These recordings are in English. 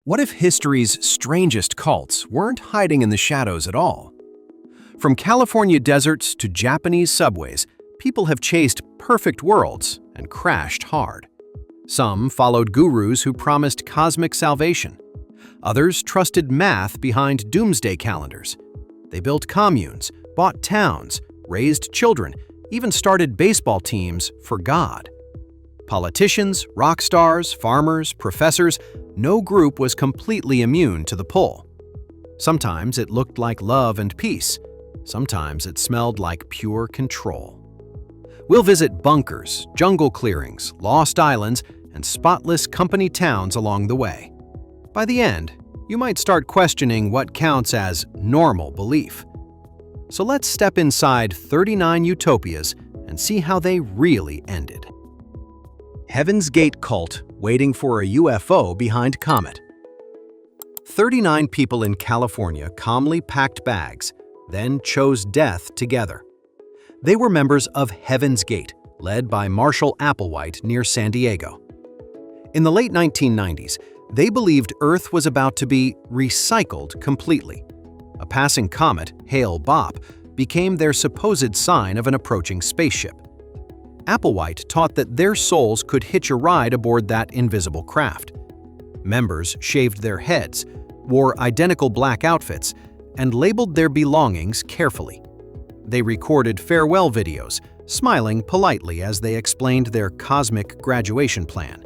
What if history's strangest cults weren't hiding in the shadows at all? From California deserts to Japanese subways, people have chased perfect worlds and crashed hard. Some followed gurus who promised cosmic salvation. Others trusted math behind doomsday calendars. They built communes, bought towns, raised children, even started baseball teams for God. Politicians, rock stars, farmers, professors, no group was completely immune to the pull. Sometimes it looked like love and peace. Sometimes it smelled like pure control. We'll visit bunkers, jungle clearings, lost islands, and spotless company towns along the way. By the end, you might start questioning what counts as normal belief. So let's step inside 39 utopias and see how they really ended. Heaven's Gate cult waiting for a UFO behind comet. 39 people in California calmly packed bags, then chose death together. They were members of Heaven's Gate, led by Marshall Applewhite near San Diego. In the late 1990s, they believed Earth was about to be recycled completely. A passing comet, Hale-Bopp, became their supposed sign of an approaching spaceship. Applewhite taught that their souls could hitch a ride aboard that invisible craft. Members shaved their heads, wore identical black outfits, and labeled their belongings carefully. They recorded farewell videos, smiling politely as they explained their cosmic graduation plan.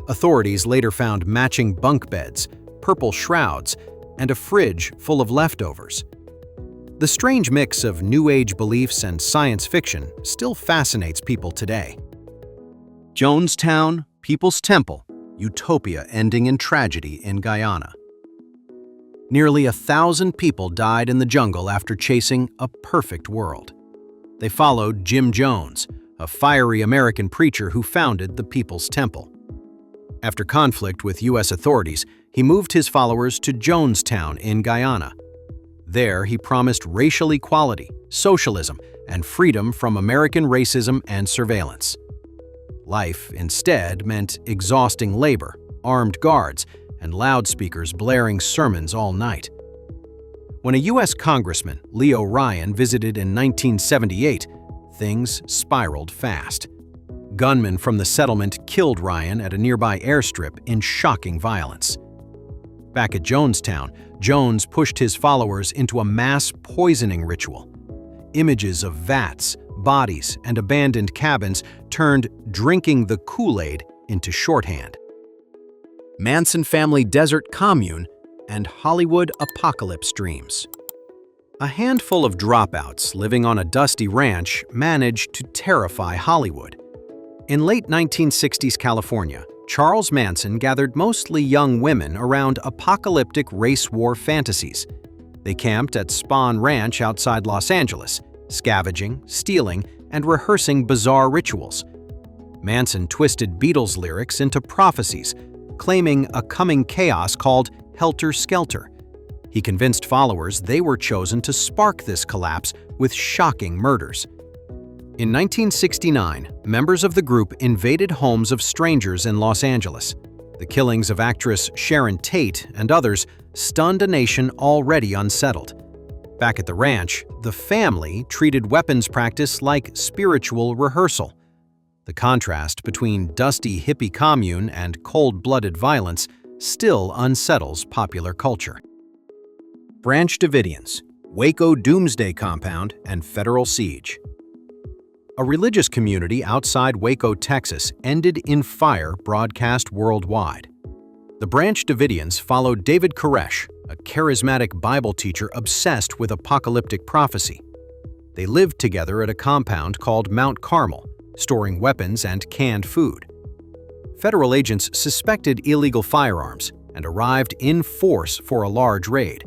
Authorities later found matching bunk beds, purple shrouds, and a fridge full of leftovers. The strange mix of New Age beliefs and science fiction still fascinates people today. Jonestown, People's Temple, Utopia ending in tragedy in Guyana. Nearly 1,000 people died in the jungle after chasing a perfect world. They followed Jim Jones, a fiery American preacher who founded the People's Temple. After conflict with U.S. authorities, he moved his followers to Jonestown in Guyana. There, he promised racial equality, socialism, and freedom from American racism and surveillance. Life, instead, meant exhausting labor, armed guards, and loudspeakers blaring sermons all night. When a U.S. Congressman, Leo Ryan, visited in 1978, things spiraled fast. Gunmen from the settlement killed Ryan at a nearby airstrip in shocking violence. Back at Jonestown, Jones pushed his followers into a mass poisoning ritual. Images of vats, bodies, and abandoned cabins turned drinking the Kool-Aid into shorthand. Manson family desert commune and Hollywood apocalypse dreams. A handful of dropouts living on a dusty ranch managed to terrify Hollywood. In late 1960s California, Charles Manson gathered mostly young women around apocalyptic race war fantasies. They camped at Spahn Ranch outside Los Angeles, scavenging, stealing, and rehearsing bizarre rituals. Manson twisted Beatles lyrics into prophecies, claiming a coming chaos called Helter Skelter. He convinced followers they were chosen to spark this collapse with shocking murders. In 1969, members of the group invaded homes of strangers in Los Angeles. The killings of actress Sharon Tate and others stunned a nation already unsettled. Back at the ranch, the family treated weapons practice like spiritual rehearsal. The contrast between dusty hippie commune and cold-blooded violence still unsettles popular culture. Branch Davidians, Waco Doomsday Compound, and Federal Siege. A religious community outside Waco, Texas, ended in fire broadcast worldwide. The Branch Davidians followed David Koresh, a charismatic Bible teacher obsessed with apocalyptic prophecy. They lived together at a compound called Mount Carmel, storing weapons and canned food. Federal agents suspected illegal firearms and arrived in force for a large raid.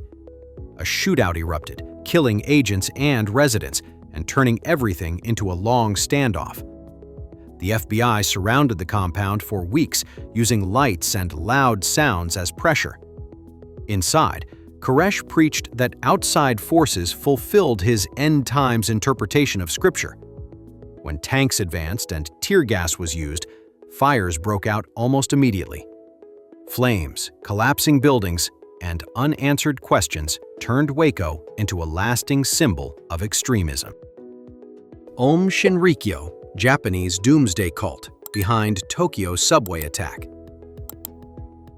A shootout erupted, killing agents and residents, and turning everything into a long standoff. The FBI surrounded the compound for weeks, using lights and loud sounds as pressure. Inside, Koresh preached that outside forces fulfilled his end times interpretation of Scripture. When tanks advanced and tear gas was used, fires broke out almost immediately. Flames, collapsing buildings, and unanswered questions turned Waco into a lasting symbol of extremism. Aum Shinrikyo, Japanese doomsday cult, behind Tokyo's subway attack.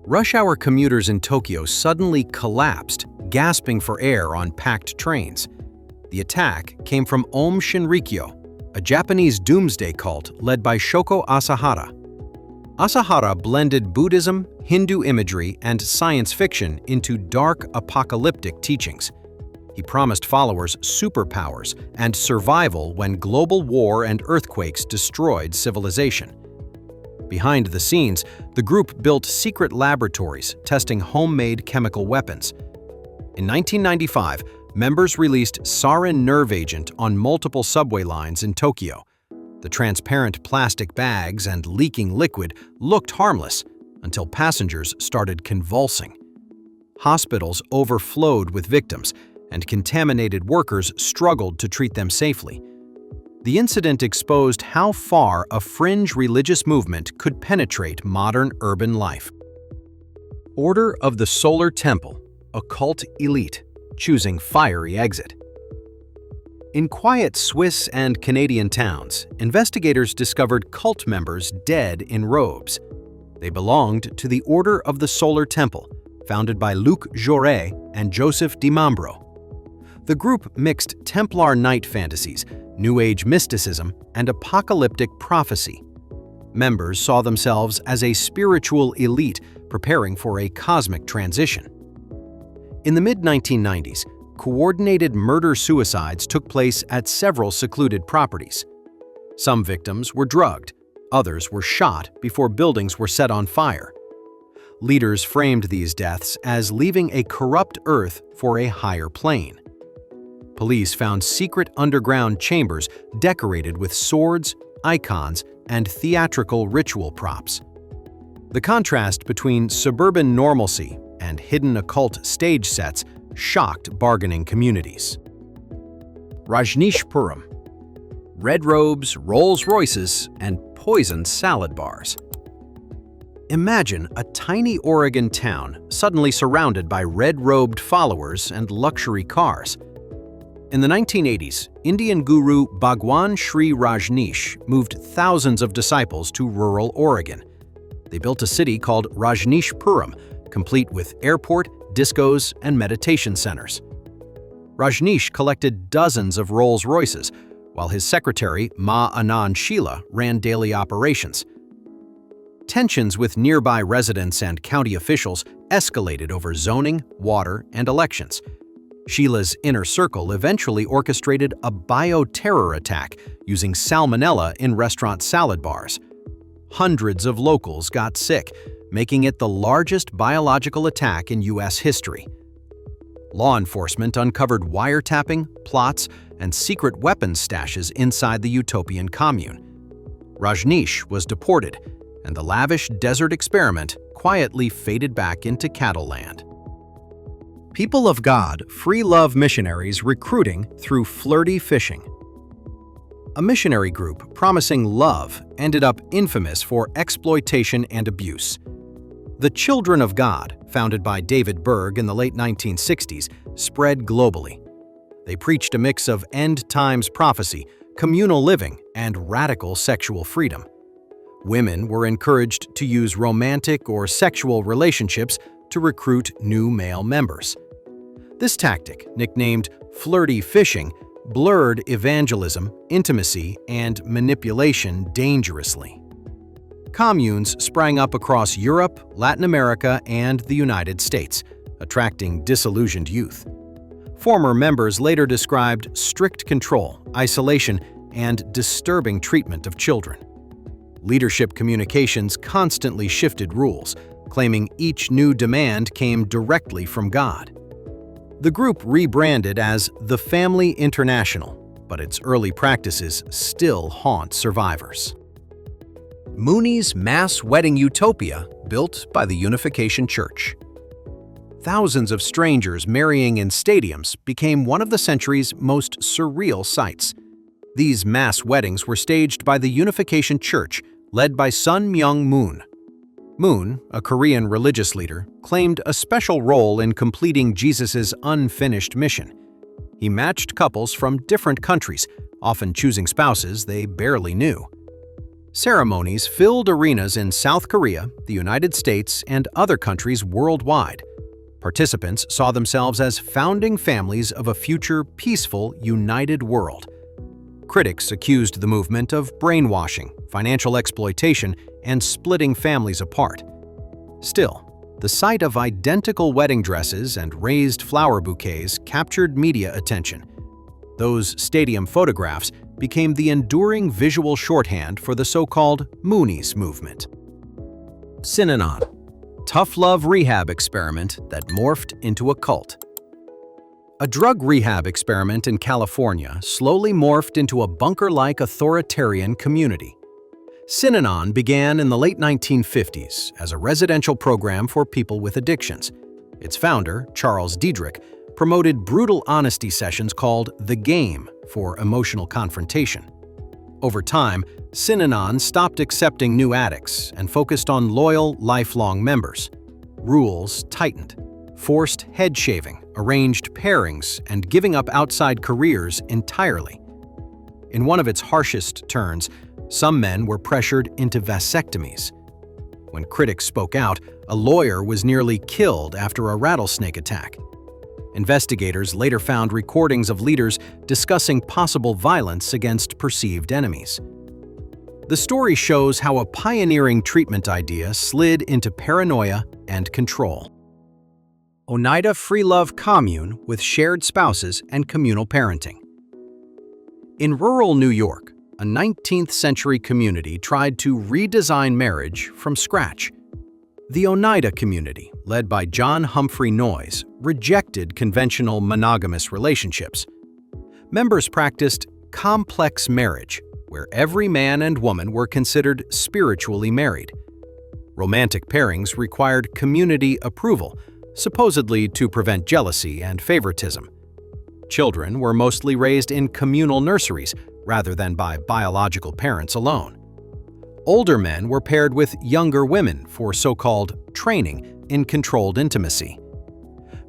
Rush hour commuters in Tokyo suddenly collapsed, gasping for air on packed trains. The attack came from Aum Shinrikyo, a Japanese doomsday cult led by Shoko Asahara. Asahara blended Buddhism, Hindu imagery, and science fiction into dark, apocalyptic teachings. He promised followers superpowers and survival when global war and earthquakes destroyed civilization. Behind the scenes, the group built secret laboratories testing homemade chemical weapons. In 1995, members released sarin nerve agent on multiple subway lines in Tokyo. The transparent plastic bags and leaking liquid looked harmless until passengers started convulsing. Hospitals overflowed with victims, and contaminated workers struggled to treat them safely. The incident exposed how far a fringe religious movement could penetrate modern urban life. Order of the Solar Temple, a cult elite, choosing fiery exit. In quiet Swiss and Canadian towns, investigators discovered cult members dead in robes. They belonged to the Order of the Solar Temple, founded by Luc Jouret and Joseph Dimambro. The group mixed Templar night fantasies, New Age mysticism, and apocalyptic prophecy. Members saw themselves as a spiritual elite preparing for a cosmic transition. In the mid-1990s, coordinated murder-suicides took place at several secluded properties. Some victims were drugged, others were shot before buildings were set on fire. Leaders framed these deaths as leaving a corrupt Earth for a higher plane. Police found secret underground chambers decorated with swords, icons, and theatrical ritual props. The contrast between suburban normalcy and hidden occult stage sets shocked bargaining communities. Rajneeshpuram. Red robes, Rolls Royces, and poisoned salad bars. Imagine a tiny Oregon town suddenly surrounded by red-robed followers and luxury cars. In the 1980s, Indian guru Bhagwan Sri Rajneesh moved thousands of disciples to rural Oregon. They built a city called Rajneeshpuram, complete with airport, discos, and meditation centers. Rajneesh collected dozens of Rolls Royces, while his secretary, Ma Anand Sheila, ran daily operations. Tensions with nearby residents and county officials escalated over zoning, water, and elections. Sheila's inner circle eventually orchestrated a bioterror attack using salmonella in restaurant salad bars. Hundreds of locals got sick, making it the largest biological attack in U.S. history. Law enforcement uncovered wiretapping, plots, and secret weapons stashes inside the utopian commune. Rajneesh was deported, and the lavish desert experiment quietly faded back into cattle land. People of God free love missionaries recruiting through flirty fishing. A missionary group promising love ended up infamous for exploitation and abuse. The Children of God, founded by David Berg in the late 1960s, spread globally. They preached a mix of end-times prophecy, communal living, and radical sexual freedom. Women were encouraged to use romantic or sexual relationships to recruit new male members. This tactic, nicknamed flirty fishing, blurred evangelism, intimacy, and manipulation dangerously. Communes sprang up across Europe, Latin America, and the United States, attracting disillusioned youth. Former members later described strict control, isolation, and disturbing treatment of children. Leadership communications constantly shifted rules, claiming each new demand came directly from God. The group rebranded as The Family International, but its early practices still haunt survivors. Mooney's mass wedding utopia built by the Unification Church. Thousands of strangers marrying in stadiums became one of the century's most surreal sights. These mass weddings were staged by the Unification Church, led by Sun Myung Moon. Moon, a Korean religious leader, claimed a special role in completing Jesus' unfinished mission. He matched couples from different countries, often choosing spouses they barely knew. Ceremonies filled arenas in South Korea, the United States, and other countries worldwide. Participants saw themselves as founding families of a future peaceful, united world. Critics accused the movement of brainwashing, financial exploitation, and splitting families apart. Still, the sight of identical wedding dresses and raised flower bouquets captured media attention. Those stadium photographs became the enduring visual shorthand for the so-called Moonies movement. Synanon, tough love rehab experiment that morphed into a cult. A drug rehab experiment in California slowly morphed into a bunker-like authoritarian community. Synanon began in the late 1950s as a residential program for people with addictions. Its founder, Charles Diedrich, promoted brutal honesty sessions called The Game for emotional confrontation. Over time, Synanon stopped accepting new addicts and focused on loyal, lifelong members. Rules tightened. Forced head shaving, arranged pairings, and giving up outside careers entirely. In one of its harshest turns, some men were pressured into vasectomies. When critics spoke out, a lawyer was nearly killed after a rattlesnake attack. Investigators later found recordings of leaders discussing possible violence against perceived enemies. The story shows how a pioneering treatment idea slid into paranoia and control. Oneida Free Love Commune with shared spouses and communal parenting. In rural New York, a 19th-century community tried to redesign marriage from scratch. The Oneida community, led by John Humphrey Noyes, rejected conventional monogamous relationships. Members practiced complex marriage, where every man and woman were considered spiritually married. Romantic pairings required community approval, supposedly to prevent jealousy and favoritism. Children were mostly raised in communal nurseries rather than by biological parents alone. Older men were paired with younger women for so-called training in controlled intimacy.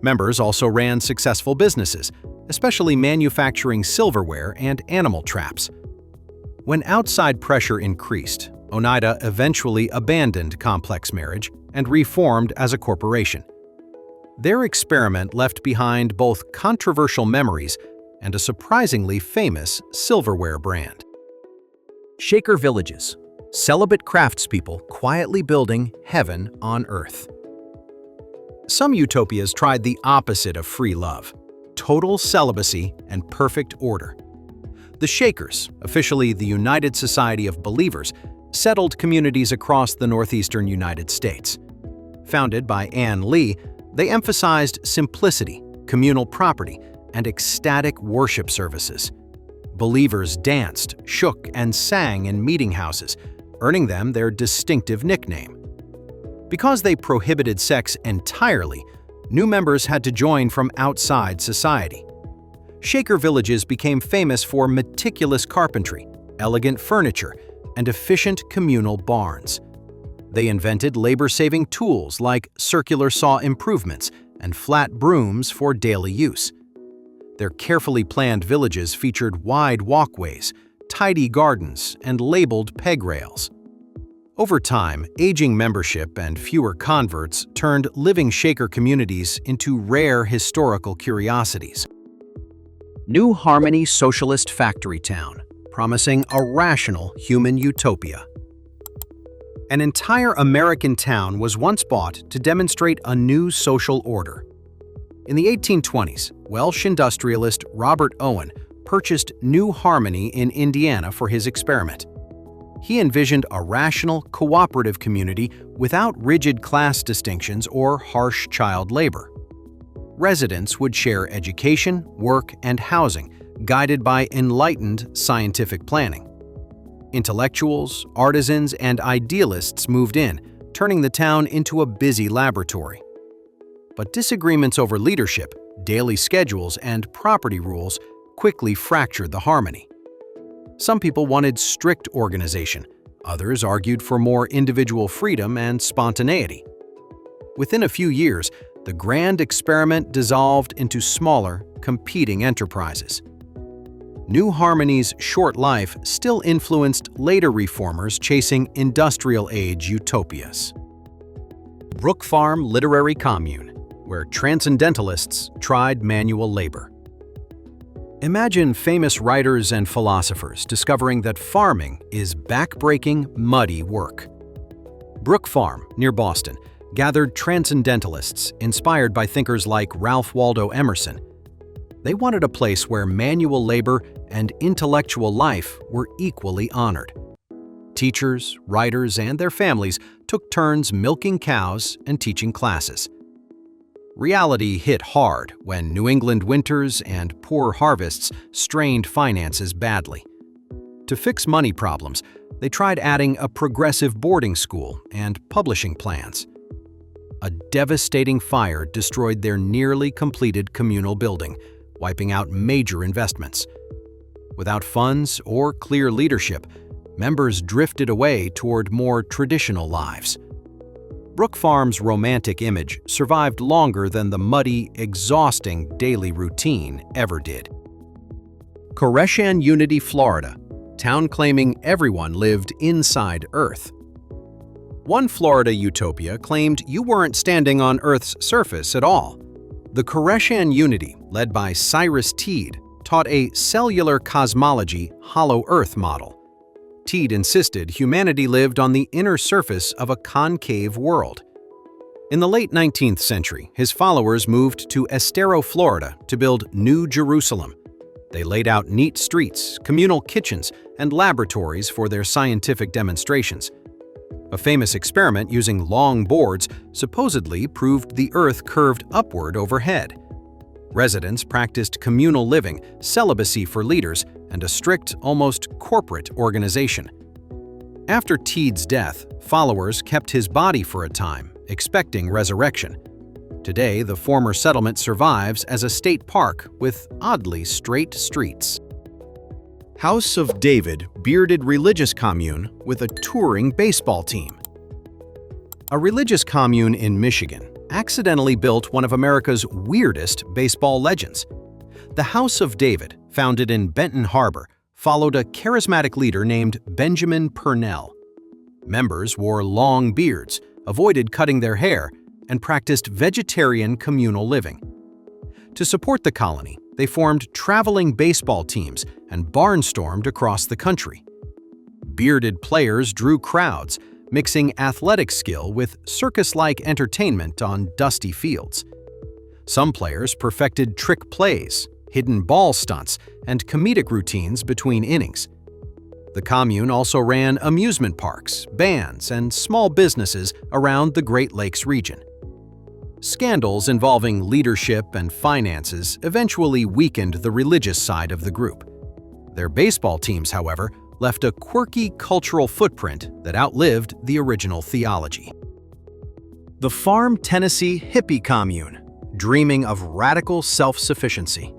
Members also ran successful businesses, especially manufacturing silverware and animal traps. When outside pressure increased, Oneida eventually abandoned complex marriage and reformed as a corporation. Their experiment left behind both controversial memories and a surprisingly famous silverware brand. Shaker villages, celibate craftspeople quietly building heaven on earth. Some utopias tried the opposite of free love: total celibacy and perfect order. The Shakers, officially the United Society of Believers, settled communities across the northeastern United States. Founded by Ann Lee, they emphasized simplicity, communal property, and ecstatic worship services. Believers danced, shook, and sang in meeting houses, earning them their distinctive nickname. Because they prohibited sex entirely, new members had to join from outside society. Shaker villages became famous for meticulous carpentry, elegant furniture, and efficient communal barns. They invented labor-saving tools like circular saw improvements and flat brooms for daily use. Their carefully planned villages featured wide walkways, tidy gardens, and labeled peg rails. Over time, aging membership and fewer converts turned living Shaker communities into rare historical curiosities. New Harmony Socialist Factory Town, promising a rational human utopia. An entire American town was once bought to demonstrate a new social order. In the 1820s, Welsh industrialist Robert Owen purchased New Harmony in Indiana for his experiment. He envisioned a rational, cooperative community without rigid class distinctions or harsh child labor. Residents would share education, work, and housing, guided by enlightened scientific planning. Intellectuals, artisans, and idealists moved in, turning the town into a busy laboratory. But disagreements over leadership, daily schedules, and property rules quickly fractured the harmony. Some people wanted strict organization, Others argued for more individual freedom and spontaneity. Within a few years, the grand experiment dissolved into smaller, competing enterprises. New Harmony's short life still influenced later reformers chasing industrial-age utopias. Brook Farm Literary Commune, where transcendentalists tried manual labor. Imagine famous writers and philosophers discovering that farming is back-breaking, muddy work. Brook Farm, near Boston, gathered transcendentalists inspired by thinkers like Ralph Waldo Emerson. They wanted a place where manual labor and intellectual life were equally honored. Teachers, writers, and their families took turns milking cows and teaching classes. Reality hit hard when New England winters and poor harvests strained finances badly. To fix money problems, they tried adding a progressive boarding school and publishing plans. A devastating fire destroyed their nearly completed communal building, wiping out major investments. Without funds or clear leadership, members drifted away toward more traditional lives. Brook Farm's romantic image survived longer than the muddy, exhausting daily routine ever did. Koreshan Unity, Florida, town claiming everyone lived inside Earth. One Florida utopia claimed you weren't standing on Earth's surface at all. The Koreshan Unity, led by Cyrus Teed, taught a cellular cosmology hollow Earth model. Teed insisted humanity lived on the inner surface of a concave world. In the late 19th century, his followers moved to Estero, Florida to build New Jerusalem. They laid out neat streets, communal kitchens, and laboratories for their scientific demonstrations. A famous experiment using long boards supposedly proved the Earth curved upward overhead. Residents practiced communal living, celibacy for leaders, and a strict, almost corporate organization. After Teed's death, followers kept his body for a time, expecting resurrection. Today, the former settlement survives as a state park with oddly straight streets. House of David bearded religious commune with a touring baseball team. A religious commune in Michigan accidentally built one of America's weirdest baseball legends. The House of David, founded in Benton Harbor, followed a charismatic leader named Benjamin Purnell. Members wore long beards, avoided cutting their hair, and practiced vegetarian communal living. To support the colony, they formed traveling baseball teams and barnstormed across the country. Bearded players drew crowds, mixing athletic skill with circus-like entertainment on dusty fields. Some players perfected trick plays, hidden ball stunts, and comedic routines between innings. The commune also ran amusement parks, bands, and small businesses around the Great Lakes region. Scandals involving leadership and finances eventually weakened the religious side of the group. Their baseball teams, however, left a quirky cultural footprint that outlived the original theology. The Farm, Tennessee hippie commune, dreaming of radical self-sufficiency.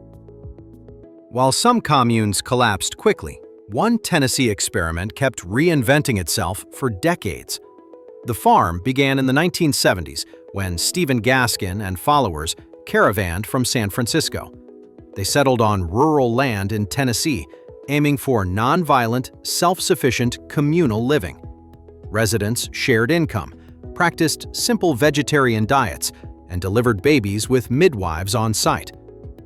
While some communes collapsed quickly, one Tennessee experiment kept reinventing itself for decades. The Farm began in the 1970s when Stephen Gaskin and followers caravanned from San Francisco. They settled on rural land in Tennessee, aiming for nonviolent, self-sufficient communal living. Residents shared income, practiced simple vegetarian diets, and delivered babies with midwives on site.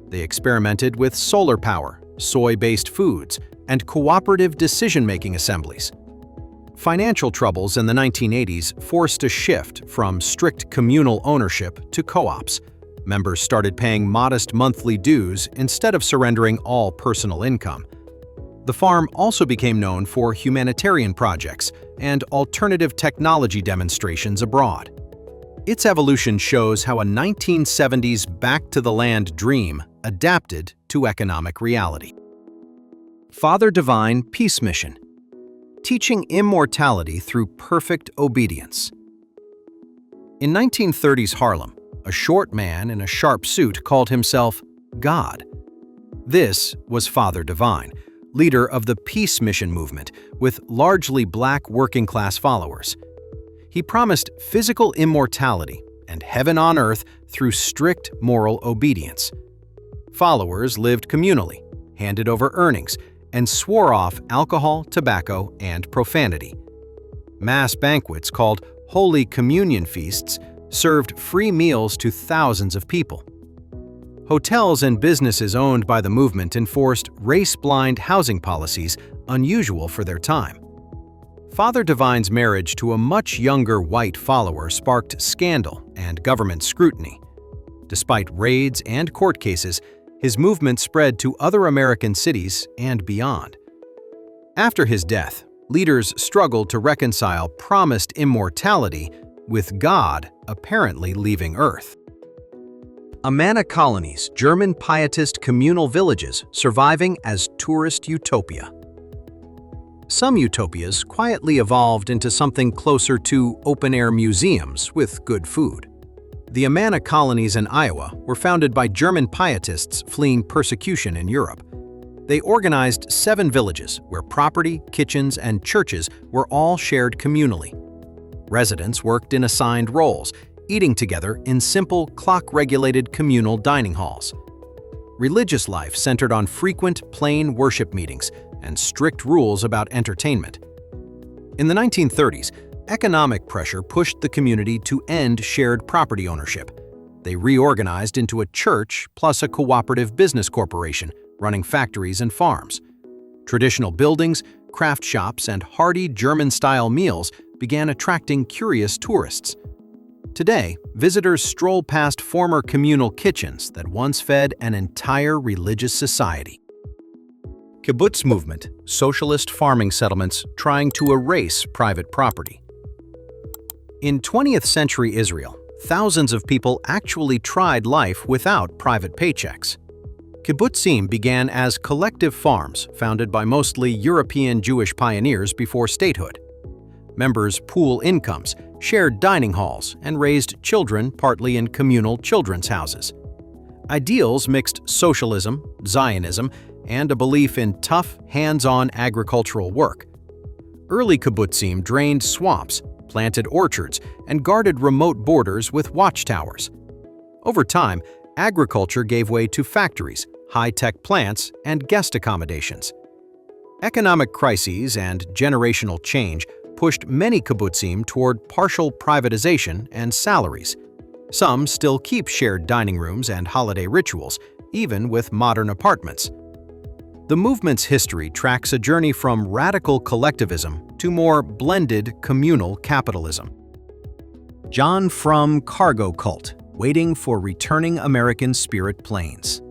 They experimented with solar power, soy-based foods, and cooperative decision-making assemblies. Financial troubles in the 1980s forced a shift from strict communal ownership to co-ops. Members started paying modest monthly dues instead of surrendering all personal income. The Farm also became known for humanitarian projects and alternative technology demonstrations abroad. Its evolution shows how a 1970s back-to-the-land dream adapted to economic reality. Father Divine Peace Mission, teaching immortality through perfect obedience. In 1930s Harlem, a short man in a sharp suit called himself God. This was Father Divine, leader of the peace mission movement with largely black working-class followers. He promised physical immortality and heaven on earth through strict moral obedience. Followers lived communally, handed over earnings, and swore off alcohol, tobacco, and profanity. Mass banquets called Holy Communion feasts served free meals to thousands of people. Hotels and businesses owned by the movement enforced race-blind housing policies unusual for their time. Father Divine's marriage to a much younger white follower sparked scandal and government scrutiny. Despite raids and court cases, his movement spread to other American cities and beyond. After his death, leaders struggled to reconcile promised immortality with God apparently leaving Earth. Amana colonies, German pietist communal villages surviving as tourist utopia. Some utopias quietly evolved into something closer to open-air museums with good food. The Amana colonies in Iowa were founded by German pietists fleeing persecution in Europe. They organized 7 villages where property, kitchens, and churches were all shared communally. Residents worked in assigned roles, eating together in simple, clock-regulated communal dining halls. Religious life centered on frequent, plain worship meetings and strict rules about entertainment. In the 1930s, economic pressure pushed the community to end shared property ownership. They reorganized into a church plus a cooperative business corporation running factories and farms. Traditional buildings, craft shops, and hearty German-style meals began attracting curious tourists. Today, visitors stroll past former communal kitchens that once fed an entire religious society. Kibbutz movement, socialist farming settlements trying to erase private property. In 20th century Israel, thousands of people actually tried life without private paychecks. Kibbutzim began as collective farms founded by mostly European Jewish pioneers before statehood. Members pooled incomes, shared dining halls, and raised children partly in communal children's houses. Ideals mixed socialism, Zionism, and a belief in tough, hands-on agricultural work. Early kibbutzim drained swamps, planted orchards, and guarded remote borders with watchtowers. Over time, agriculture gave way to factories, high-tech plants, and guest accommodations. Economic crises and generational change pushed many kibbutzim toward partial privatization and salaries. Some still keep shared dining rooms and holiday rituals, even with modern apartments. The movement's history tracks a journey from radical collectivism to more blended communal capitalism. John Frum cargo cult, waiting for returning American spirit planes.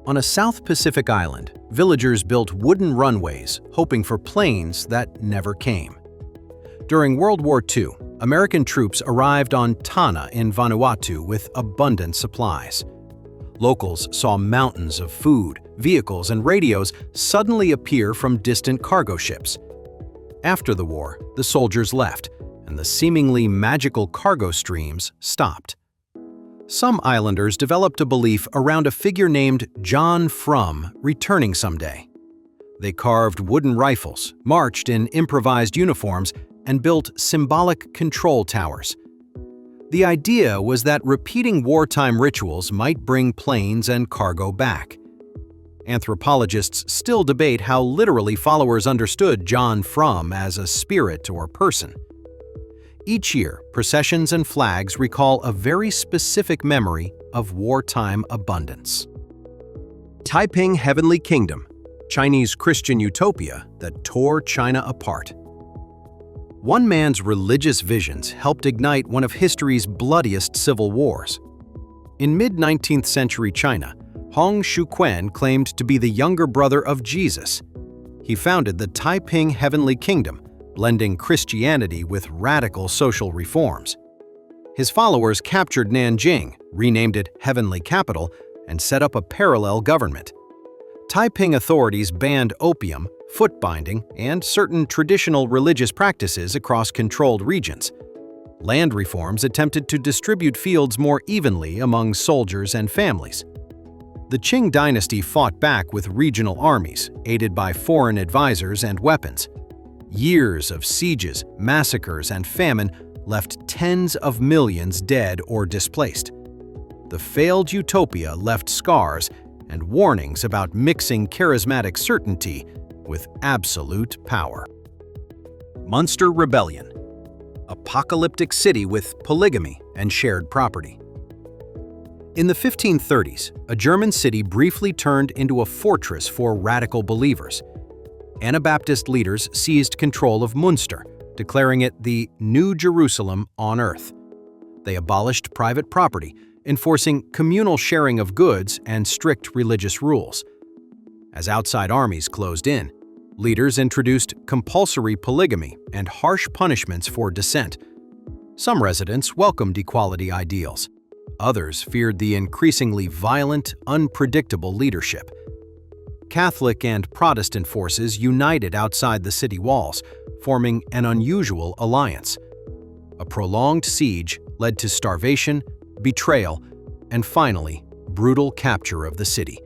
On a South Pacific island, villagers built wooden runways, hoping for planes that never came. During World War II, American troops arrived on Tanna in Vanuatu with abundant supplies. Locals saw mountains of food, vehicles, and radios suddenly appear from distant cargo ships. After the war, the soldiers left, and the seemingly magical cargo streams stopped. Some islanders developed a belief around a figure named John Frum returning someday. They carved wooden rifles, marched in improvised uniforms, and built symbolic control towers. The idea was that repeating wartime rituals might bring planes and cargo back. Anthropologists still debate how literally followers understood John Frum as a spirit or person. Each year, processions and flags recall a very specific memory of wartime abundance. Taiping Heavenly Kingdom, Chinese Christian utopia that tore China apart. One man's religious visions helped ignite one of history's bloodiest civil wars. In mid-19th century China, Hong Xiuquan claimed to be the younger brother of Jesus. He founded the Taiping Heavenly Kingdom, blending Christianity with radical social reforms. His followers captured Nanjing, renamed it Heavenly Capital, and set up a parallel government. Taiping authorities banned opium, foot binding, and certain traditional religious practices across controlled regions. Land reforms attempted to distribute fields more evenly among soldiers and families. The Qing dynasty fought back with regional armies, aided by foreign advisors and weapons. Years of sieges, massacres, and famine left tens of millions dead or displaced. The failed utopia left scars and warnings about mixing charismatic certainty with absolute power. Munster Rebellion, apocalyptic city with polygamy and shared property. In the 1530s, a German city briefly turned into a fortress for radical believers. Anabaptist leaders seized control of Munster, declaring it the New Jerusalem on earth. They abolished private property, enforcing communal sharing of goods and strict religious rules. As outside armies closed in, leaders introduced compulsory polygamy and harsh punishments for dissent. Some residents welcomed equality ideals. Others feared the increasingly violent, unpredictable leadership. Catholic and Protestant forces united outside the city walls, forming an unusual alliance. A prolonged siege led to starvation, betrayal, and finally, brutal capture of the city.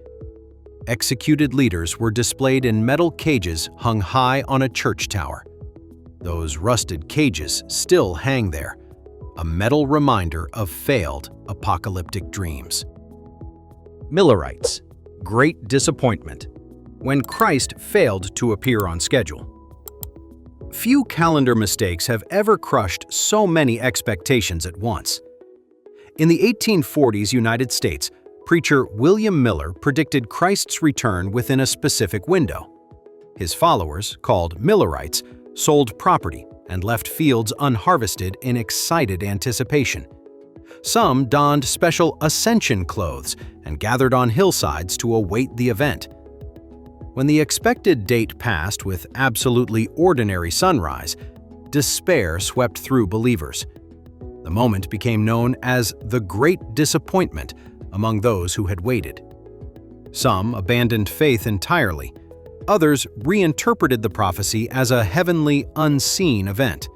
Executed leaders were displayed in metal cages hung high on a church tower. Those rusted cages still hang there, a metal reminder of failed apocalyptic dreams. Millerites, great disappointment, when Christ failed to appear on schedule. Few calendar mistakes have ever crushed so many expectations at once. In the 1840s United States, preacher William Miller predicted Christ's return within a specific window. His followers, called Millerites, sold property and left fields unharvested in excited anticipation. Some donned special ascension clothes and gathered on hillsides to await the event. When the expected date passed with absolutely ordinary sunrise, despair swept through believers. The moment became known as the Great Disappointment among those who had waited. Some abandoned faith entirely. Others reinterpreted the prophecy as a heavenly, unseen event.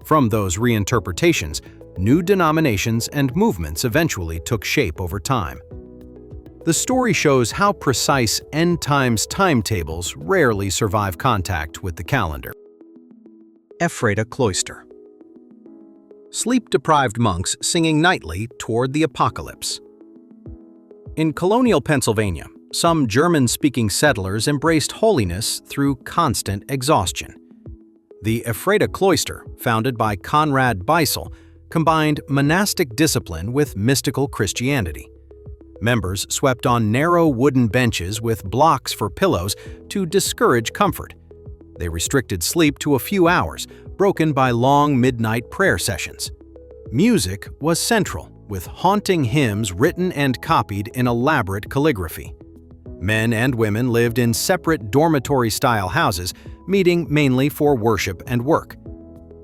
From those reinterpretations, new denominations and movements eventually took shape over time. The story shows how precise end times timetables rarely survive contact with the calendar. Ephrata Cloister. Sleep-deprived monks singing nightly toward the apocalypse. In colonial Pennsylvania, some German-speaking settlers embraced holiness through constant exhaustion. The Ephrata Cloister, founded by Conrad Beissel, combined monastic discipline with mystical Christianity. Members slept on narrow wooden benches with blocks for pillows to discourage comfort. They restricted sleep to a few hours, broken by long midnight prayer sessions. Music was central, with haunting hymns written and copied in elaborate calligraphy. Men and women lived in separate dormitory-style houses, meeting mainly for worship and work.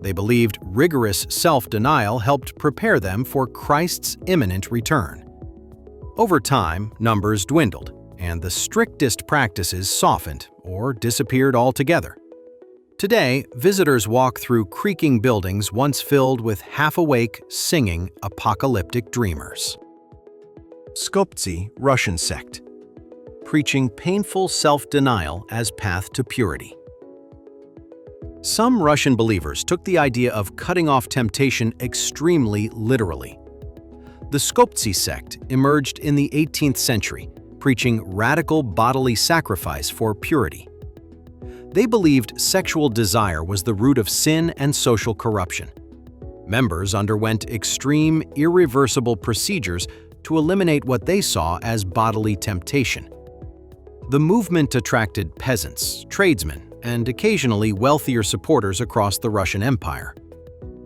They believed rigorous self-denial helped prepare them for Christ's imminent return. Over time, numbers dwindled, and the strictest practices softened or disappeared altogether. Today, visitors walk through creaking buildings once filled with half-awake, singing apocalyptic dreamers. Skoptsi Russian sect, preaching painful self-denial as path to purity. Some Russian believers took the idea of cutting off temptation extremely literally. The Skoptsi sect emerged in the 18th century, preaching radical bodily sacrifice for purity. They believed sexual desire was the root of sin and social corruption. Members underwent extreme, irreversible procedures to eliminate what they saw as bodily temptation. The movement attracted peasants, tradesmen, and occasionally wealthier supporters across the Russian Empire.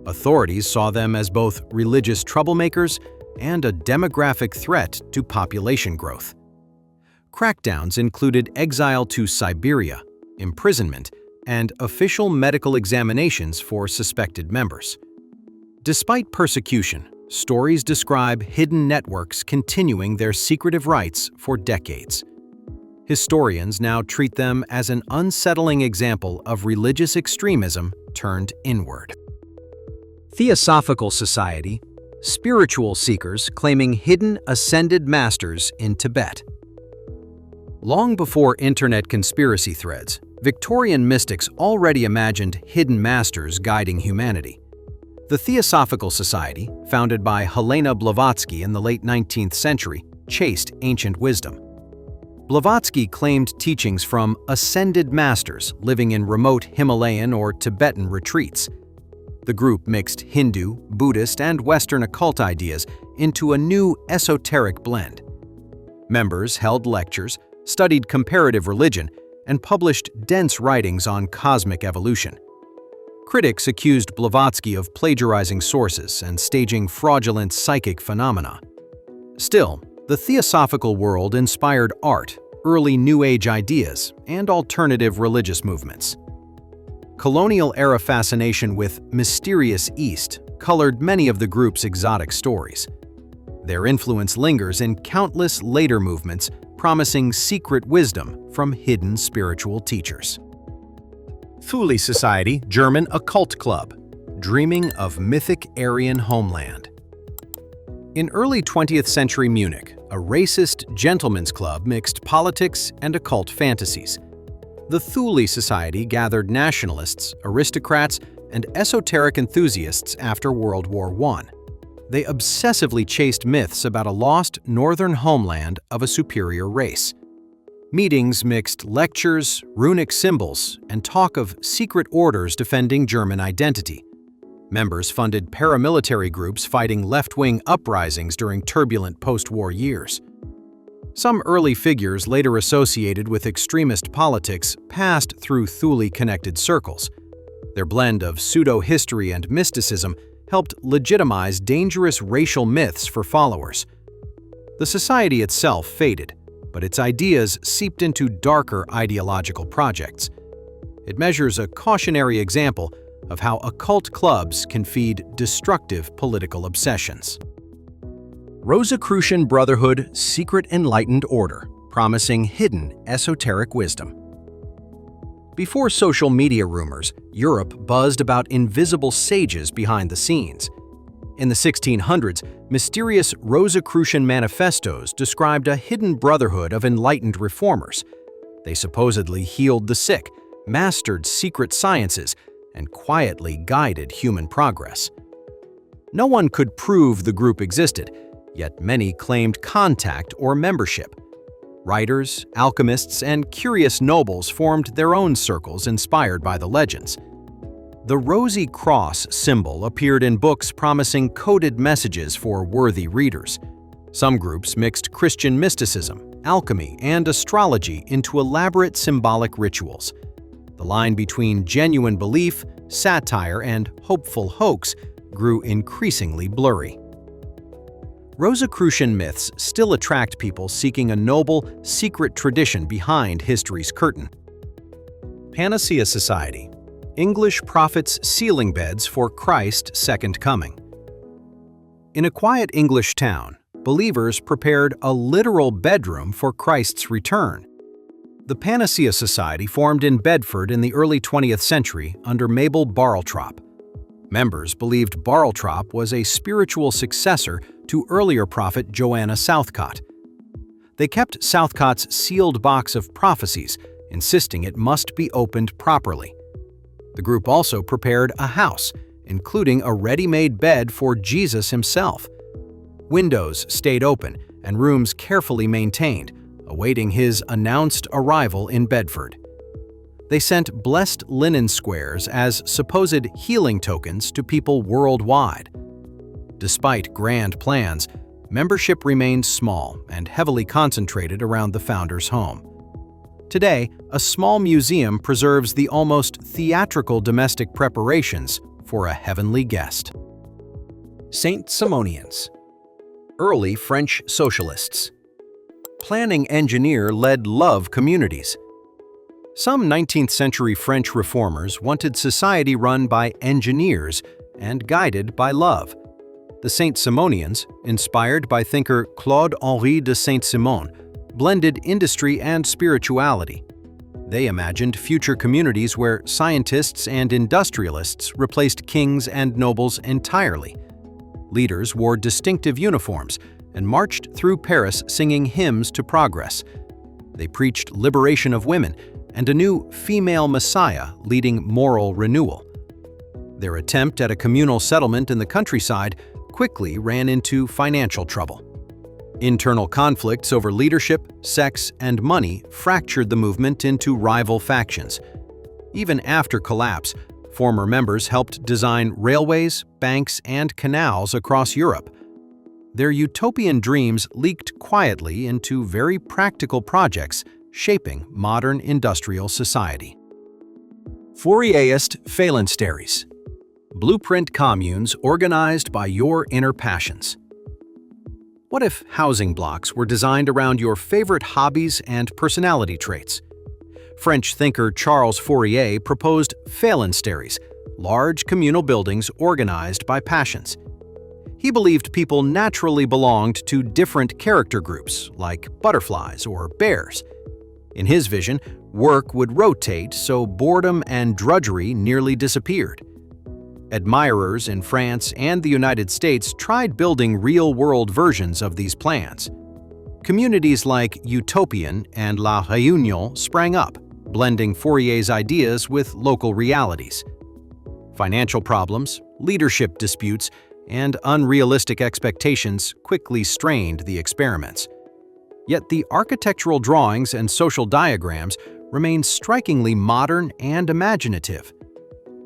Authorities saw them as both religious troublemakers and a demographic threat to population growth. Crackdowns included exile to Siberia, imprisonment, and official medical examinations for suspected members. Despite persecution, stories describe hidden networks continuing their secretive rites for decades. Historians now treat them as an unsettling example of religious extremism turned inward. Theosophical Society, spiritual seekers claiming hidden ascended masters in Tibet. Long before internet conspiracy threads, Victorian mystics already imagined hidden masters guiding humanity. The Theosophical Society, founded by Helena Blavatsky in the late 19th century, chased ancient wisdom. Blavatsky claimed teachings from ascended masters living in remote Himalayan or Tibetan retreats. The group mixed Hindu, Buddhist, and Western occult ideas into a new esoteric blend. Members held lectures, studied comparative religion, and published dense writings on cosmic evolution. Critics accused Blavatsky of plagiarizing sources and staging fraudulent psychic phenomena. Still, the theosophical world inspired art, early New Age ideas, and alternative religious movements. Colonial-era fascination with mysterious East colored many of the group's exotic stories. Their influence lingers in countless later movements promising secret wisdom from hidden spiritual teachers. Thule Society, German occult club, dreaming of mythic Aryan homeland. In early 20th century Munich, a racist gentlemen's club mixed politics and occult fantasies. The Thule Society gathered nationalists, aristocrats, and esoteric enthusiasts after World War I. They obsessively chased myths about a lost northern homeland of a superior race. Meetings mixed lectures, runic symbols, and talk of secret orders defending German identity. Members funded paramilitary groups fighting left-wing uprisings during turbulent post-war years. Some early figures later associated with extremist politics passed through Thule-connected circles. Their blend of pseudo-history and mysticism helped legitimize dangerous racial myths for followers. The society itself faded, but its ideas seeped into darker ideological projects. It measures a cautionary example of how occult clubs can feed destructive political obsessions. Rosicrucian Brotherhood Secret Enlightened Order, promising hidden esoteric wisdom. Before social media rumors, Europe buzzed about invisible sages behind the scenes. In the 1600s, mysterious Rosicrucian manifestos described a hidden brotherhood of enlightened reformers. They supposedly healed the sick, mastered secret sciences, and quietly guided human progress. No one could prove the group existed, yet many claimed contact or membership. Writers, alchemists, and curious nobles formed their own circles inspired by the legends. The Rosy Cross symbol appeared in books promising coded messages for worthy readers. Some groups mixed Christian mysticism, alchemy, and astrology into elaborate symbolic rituals. The line between genuine belief, satire, and hopeful hoax grew increasingly blurry. Rosicrucian myths still attract people seeking a noble, secret tradition behind history's curtain. Panacea Society, English prophets' sealing beds for Christ's second coming. In a quiet English town, believers prepared a literal bedroom for Christ's return. The Panacea Society formed in Bedford in the early 20th century under Mabel Barltrop. Members believed Barltrop was a spiritual successor to earlier prophet Joanna Southcott. They kept Southcott's sealed box of prophecies, insisting it must be opened properly. The group also prepared a house, including a ready-made bed for Jesus himself. Windows stayed open and rooms carefully maintained, awaiting his announced arrival in Bedford. They sent blessed linen squares as supposed healing tokens to people worldwide. Despite grand plans, membership remained small and heavily concentrated around the founder's home. Today, a small museum preserves the almost theatrical domestic preparations for a heavenly guest. Saint Simonians, early French socialists. Planning engineer-led love communities. Some 19th century French reformers wanted society run by engineers and guided by love. The Saint Simonians, inspired by thinker Claude-Henri de Saint-Simon, blended industry and spirituality. They imagined future communities where scientists and industrialists replaced kings and nobles entirely. Leaders wore distinctive uniforms and marched through Paris singing hymns to progress. They preached liberation of women and a new female messiah leading moral renewal. Their attempt at a communal settlement in the countryside quickly ran into financial trouble. Internal conflicts over leadership, sex, and money fractured the movement into rival factions. Even after collapse, former members helped design railways, banks, and canals across Europe. Their utopian dreams leaked quietly into very practical projects shaping modern industrial society. Fourierist phalansteries. Blueprint communes organized by your inner passions. What if housing blocks were designed around your favorite hobbies and personality traits? French thinker Charles Fourier proposed phalansteries, large communal buildings organized by passions. He believed people naturally belonged to different character groups, like butterflies or bears. In his vision, work would rotate so boredom and drudgery nearly disappeared. Admirers in France and the United States tried building real-world versions of these plans. Communities like Utopian and La Réunion sprang up, blending Fourier's ideas with local realities. Financial problems, leadership disputes, and unrealistic expectations quickly strained the experiments. Yet the architectural drawings and social diagrams remained strikingly modern and imaginative.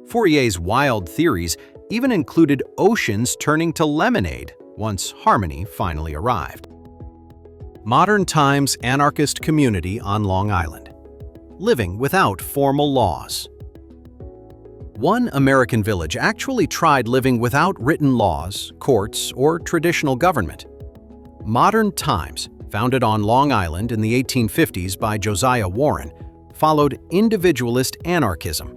Fourier's wild theories even included oceans turning to lemonade once harmony finally arrived. Modern times anarchist community on Long Island. Living without formal laws. One American village actually tried living without written laws, courts, or traditional government. Modern Times, founded on Long Island in the 1850s by Josiah Warren, followed individualist anarchism.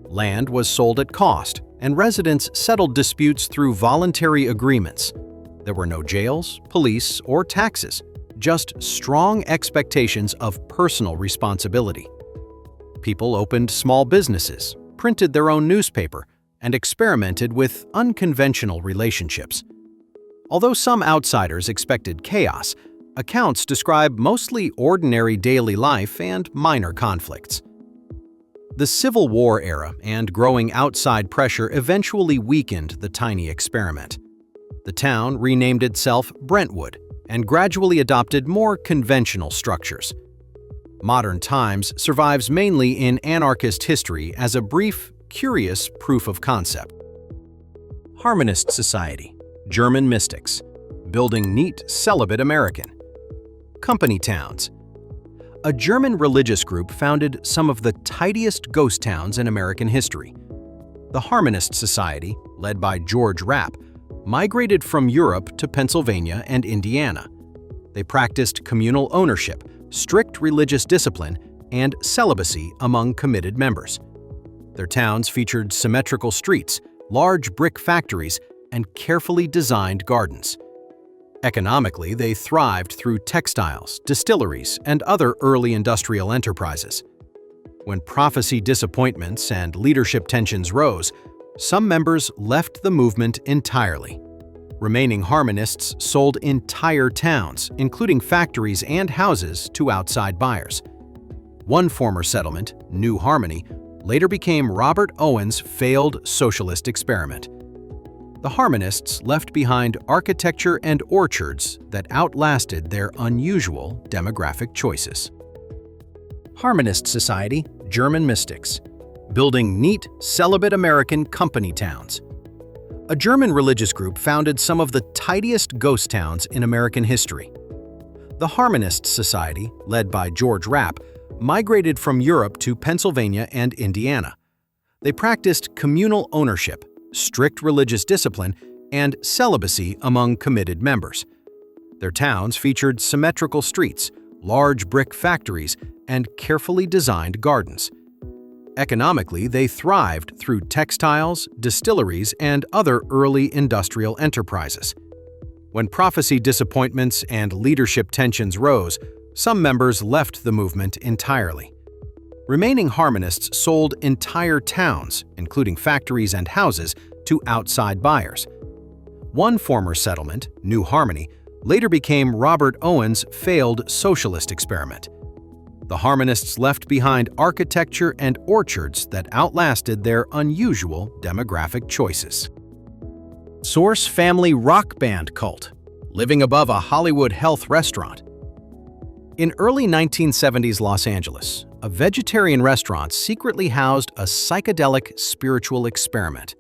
Land was sold at cost, and residents settled disputes through voluntary agreements. There were no jails, police, or taxes, just strong expectations of personal responsibility. People opened small businesses, printed their own newspaper, and experimented with unconventional relationships. Although some outsiders expected chaos, accounts describe mostly ordinary daily life and minor conflicts. The Civil War era and growing outside pressure eventually weakened the tiny experiment. The town renamed itself Brentwood and gradually adopted more conventional structures. Modern Times survives mainly in anarchist history as a brief, curious proof of concept. Harmonist Society, German mystics, building neat, celibate American. Company towns. A German religious group founded some of the tidiest ghost towns in American history. The Harmonist Society, led by George Rapp, migrated from Europe to Pennsylvania and Indiana. They practiced communal ownership, strict religious discipline, and celibacy among committed members. Their towns featured symmetrical streets, large brick factories, and carefully designed gardens. Economically, they thrived through textiles, distilleries, and other early industrial enterprises. When prophecy disappointments and leadership tensions rose, some members left the movement entirely. Remaining harmonists sold entire towns, including factories and houses, to outside buyers. One former settlement, New Harmony, later became Robert Owen's failed socialist experiment. The Harmonists left behind architecture and orchards that outlasted their unusual demographic choices. Harmonist Society, German mystics, building neat, celibate American company towns. A German religious group founded some of the tidiest ghost towns in American history. The Harmonist Society, led by George Rapp, migrated from Europe to Pennsylvania and Indiana. They practiced communal ownership, strict religious discipline, and celibacy among committed members. Their towns featured symmetrical streets, large brick factories, and carefully designed gardens. Economically, they thrived through textiles, distilleries, and other early industrial enterprises. When prophecy disappointments and leadership tensions rose, some members left the movement entirely. Remaining harmonists sold entire towns, including factories and houses, to outside buyers. One former settlement, New Harmony, later became Robert Owen's failed socialist experiment. The Harmonists left behind architecture and orchards that outlasted their unusual demographic choices. Source family rock band cult, living above a Hollywood health restaurant. In early 1970s Los Angeles, a vegetarian restaurant secretly housed a psychedelic spiritual experiment.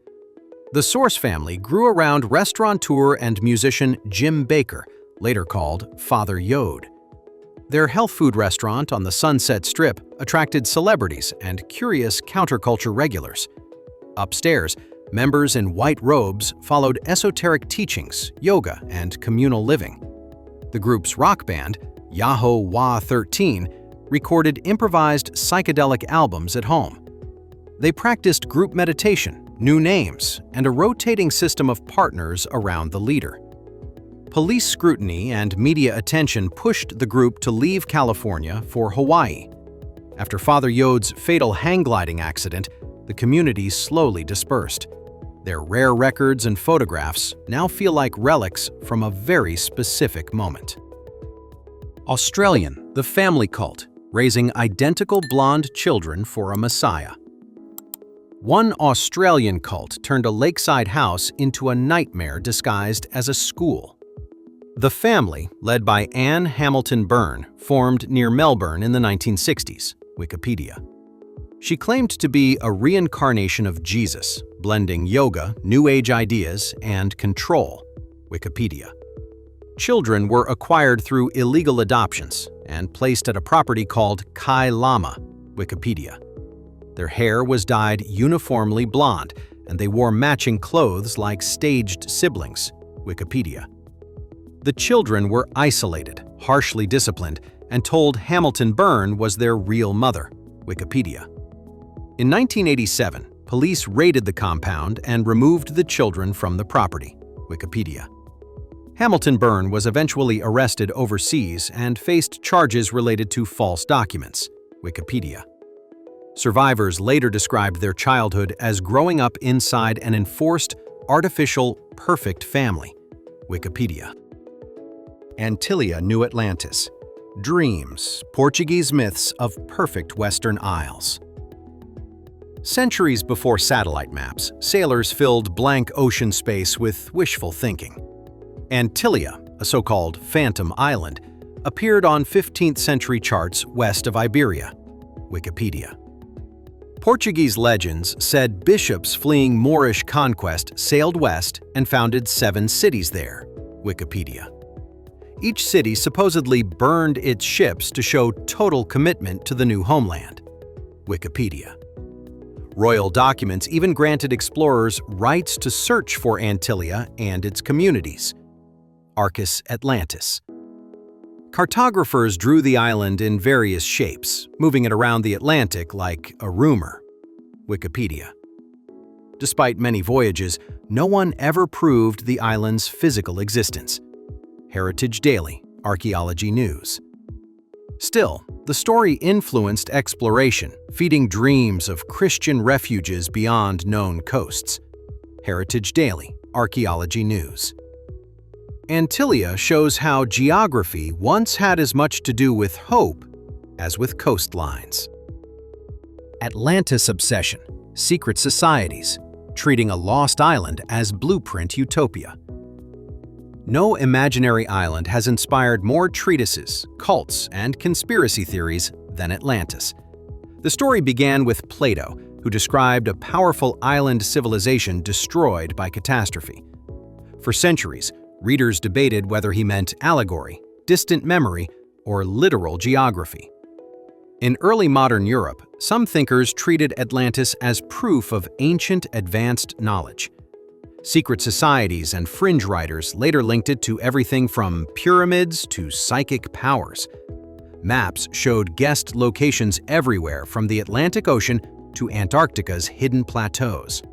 The Source family grew around restaurateur and musician Jim Bakker, later called Father Yod. Their health food restaurant on the Sunset Strip attracted celebrities and curious counterculture regulars. Upstairs, members in white robes followed esoteric teachings, yoga, and communal living. The group's rock band, Yahweh 13, recorded improvised psychedelic albums at home. They practiced group meditation, new names, and a rotating system of partners around the leader. Police scrutiny and media attention pushed the group to leave California for Hawaii. After Father Yod's fatal hang gliding accident, the community slowly dispersed. Their rare records and photographs now feel like relics from a very specific moment. Australian, the family cult, raising identical blonde children for a messiah. One Australian cult turned a lakeside house into a nightmare disguised as a school. The family, led by Anne Hamilton Byrne, formed near Melbourne in the 1960s, Wikipedia. She claimed to be a reincarnation of Jesus, blending yoga, New Age ideas, and control, Wikipedia. Children were acquired through illegal adoptions and placed at a property called Kai Lama, Wikipedia. Their hair was dyed uniformly blonde, and they wore matching clothes like staged siblings, Wikipedia. The children were isolated, harshly disciplined, and told Hamilton Byrne was their real mother, Wikipedia. In 1987, police raided the compound and removed the children from the property, Wikipedia. Hamilton Byrne was eventually arrested overseas and faced charges related to false documents, Wikipedia. Survivors later described their childhood as growing up inside an enforced, artificial, perfect family, Wikipedia. Antillia, New Atlantis. Dreams, Portuguese myths of perfect Western Isles. Centuries before satellite maps, sailors filled blank ocean space with wishful thinking. Antillia, a so-called phantom island, appeared on 15th century charts west of Iberia, Wikipedia. Portuguese legends said bishops fleeing Moorish conquest sailed west and founded 7 cities there, Wikipedia. Each city supposedly burned its ships to show total commitment to the new homeland, Wikipedia. Royal documents even granted explorers rights to search for Antillia and its communities, Arcus Atlantis. Cartographers drew the island in various shapes, moving it around the Atlantic like a rumor, Wikipedia. Despite many voyages, no one ever proved the island's physical existence. Heritage Daily, Archaeology News. Still, the story influenced exploration, feeding dreams of Christian refuges beyond known coasts. Heritage Daily, Archaeology News. Antillia shows how geography once had as much to do with hope as with coastlines. Atlantis obsession, secret societies, treating a lost island as blueprint utopia. No imaginary island has inspired more treatises, cults, and conspiracy theories than Atlantis. The story began with Plato, who described a powerful island civilization destroyed by catastrophe. For centuries, readers debated whether he meant allegory, distant memory, or literal geography. In early modern Europe, some thinkers treated Atlantis as proof of ancient advanced knowledge. Secret societies and fringe writers later linked it to everything from pyramids to psychic powers. Maps showed guest locations everywhere from the Atlantic Ocean to Antarctica's hidden plateaus.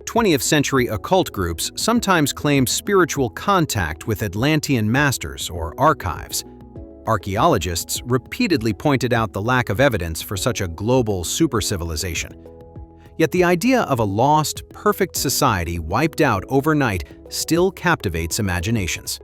20th century occult groups sometimes claimed spiritual contact with Atlantean masters or archives. Archaeologists repeatedly pointed out the lack of evidence for such a global supercivilization. Yet the idea of a lost, perfect society wiped out overnight still captivates imaginations.